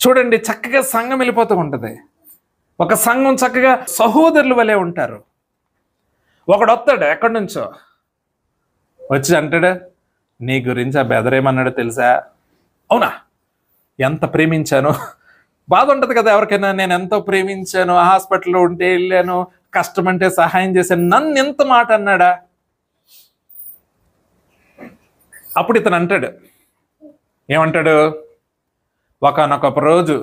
చూడండి, చక్కగా సంఘం వెళ్ళిపోతూ ఉంటుంది. ఒక సంఘం చక్కగా సహోదరుల వలె ఉంటారు. ఒకడు వస్తాడు ఎక్కడి నుంచో వచ్చి అంటాడు, నీ గురించి ఆ బెదరేమన్నాడు తెలుసా? అవునా, ఎంత ప్రేమించాను. బాధ ఉంటుంది కదా ఎవరికైనా, నేను ఎంతో ప్రేమించాను, హాస్పిటల్లో ఉంటే వెళ్ళాను, కష్టం అంటే సహాయం చేశాను, నన్ను ఎంత మాట అన్నాడా? అప్పుడు ఇతను అంటాడు, ఏమంటాడు, ఒకానొక రోజు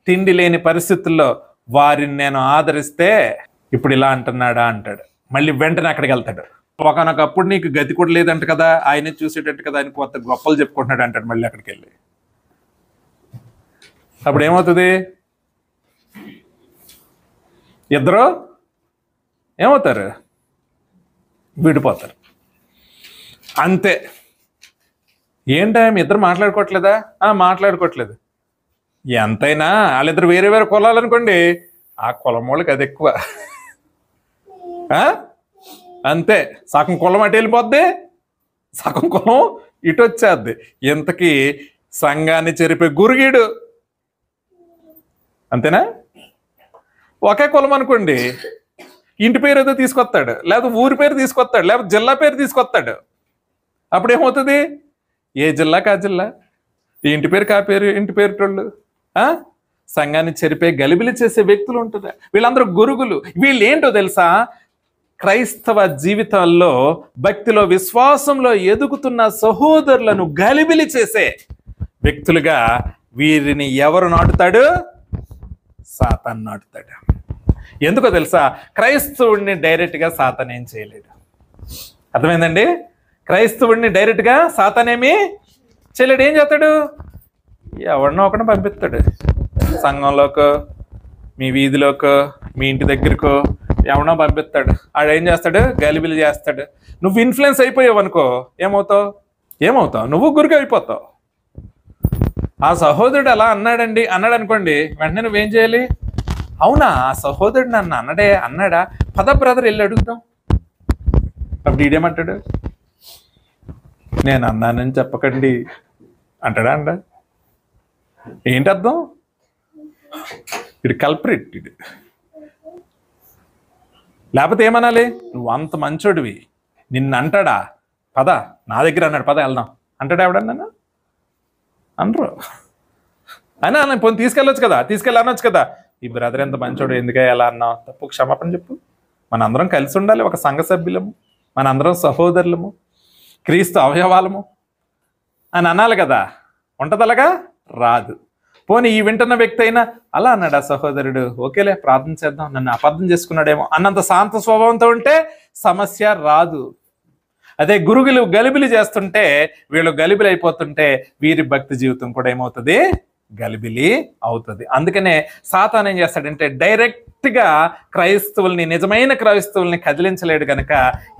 తిండి లేని పరిస్థితుల్లో వారిని నేను ఆదరిస్తే ఇప్పుడు ఇలా అంటున్నాడా అంటాడు. మళ్ళీ వెంటనే అక్కడికి వెళ్తాడు. ఒకనొకప్పుడు నీకు గతి కూడా లేదంట కదా, ఆయనే చూసేటట్టు కదా, ఆయన కొత్త గొప్పలు చెప్పుకుంటున్నాడు అంటాడు. మళ్ళీ అక్కడికి వెళ్ళి అప్పుడు ఏమవుతుంది? ఇద్దరు ఏమవుతారు? విడిపోతారు. అంతే. ఏంటా మీ ఇద్దరు మాట్లాడుకోవట్లేదా? మాట్లాడుకోవట్లేదు. ఎంతైనా వాళ్ళిద్దరు వేరే వేరే కులాలనుకోండి, ఆ కులం వాళ్ళకి అది ఎక్కువ. అంతే, సగం కులం అటు వెళ్ళిపోద్ది, సగం కులం ఇటు వచ్చేద్ది. ఇంతకీ సంఘాన్ని చెరిపే గురుగీడు. అంతేనా? ఒకే కులం అనుకోండి, ఇంటి పేరు ఏదో తీసుకొస్తాడు, లేకపోతే ఊరి పేరు తీసుకొస్తాడు, లేకపోతే జిల్లా పేరు తీసుకొస్తాడు. అప్పుడు ఏమవుతుంది? ఏ జిల్లాకి ఆ జిల్లా, ఇంటి పేరు కా పేరు, ఇంటి పేరుటోళ్ళు. సంఘాన్ని చెరిపే గలిబిలి చేసే వ్యక్తులు ఉంటారు. వీళ్ళందరూ గురుగులు. వీళ్ళు ఏంటో తెలుసా? క్రైస్తవ జీవితాల్లో భక్తిలో విశ్వాసంలో ఎదుగుతున్న సహోదరులను గలిబిలి చేసే వ్యక్తులుగా వీరిని ఎవరు నాటుతాడు? సాతాను నాటుతాడు. ఎందుకో తెలుసా? క్రైస్తవుడిని డైరెక్ట్గా సాతాను ఏం చేయలేడు. అర్థమైందండి? క్రైస్తవుడిని డైరెక్ట్గా సాతానేమి చేయలేడు. ఏం చేస్తాడు? ఎవరినో ఒకరిని పంపిస్తాడు. సంఘంలోకో, మీ వీధిలోకో, మీ ఇంటి దగ్గరకో ఎవరినో పంపిస్తాడు. ఆడేం చేస్తాడు? గలిబిలి చేస్తాడు. నువ్వు ఇన్ఫ్లుయెన్స్ అయిపోయావు అనుకో, ఏమవుతావు? నువ్వు గురికి అయిపోతావు. ఆ సహోదరుడు అలా అన్నాడు అనుకోండి, వెంటనే నువ్వేం చేయాలి? అవునా, ఆ సహోదరుడు నన్ను అన్నాడా? పద బ్రదర్ వెళ్ళి అడుగుతాం. అప్పుడు ఈడేమంటాడు? నేను అన్నానని చెప్పకండి అంటాడా? ఏంటి అర్థం? ఇది కల్ప్రిట్. ఇది లేకపోతే ఏమనాలి? నువ్వు అంత మంచోడివి, నిన్ను అంటాడా? పద నా దగ్గర అన్నాడు, పద వెళ్దాం అంటాడా? ఎవడన్నా అనరు. అయినా పోనీ తీసుకెళ్ళనొచ్చు కదా. ఈ బ్రదర్ ఎంత మంచోడు, ఎందుకే ఎలా అన్నావు? తప్పు క్షమాపణ చెప్పు. మనందరం కలిసి ఉండాలి, ఒక సంఘ సభ్యులము, మనందరం సహోదరులము, క్రీస్తు అవయవాలము అని అనాలి కదా. ఉంటుంది అలాగా? రాదు. పోనీ ఈ వింటున్న వ్యక్తి అయినా అలా అన్నాడు ఆ సహోదరుడు, ఓకేలే ప్రార్థన చేద్దాం, నన్ను అపార్థం చేసుకున్నాడేమో అన్నంత శాంత స్వభావంతో ఉంటే సమస్య రాదు. అదే గురుగులు గలిబిలి చేస్తుంటే, వీళ్ళు గలిబిలి అయిపోతుంటే వీరి భక్తి జీవితం కూడా ఏమవుతుంది? గలిబిలి అవుతుంది. అందుకనే సాతాను ఏం చేస్తాడంటే డైరెక్ట్గా క్రైస్తవుల్ని, నిజమైన క్రైస్తవుల్ని కదిలించలేడు కనుక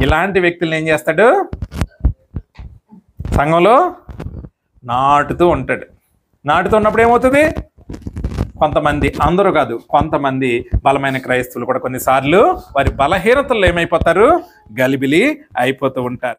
ఇలాంటి వ్యక్తుల్ని ఏం చేస్తాడు? సంఘంలో నాటుతూ ఉంటాడు. నాటుతున్నప్పుడు ఏమవుతుంది? కొంతమంది, అందరూ కాదు, కొంతమంది బలమైన క్రైస్తవులు కూడా కొన్నిసార్లు వారి బలహీనతల్లో ఏమైపోతారు? గలిబిలి అయిపోతూ ఉంటారు.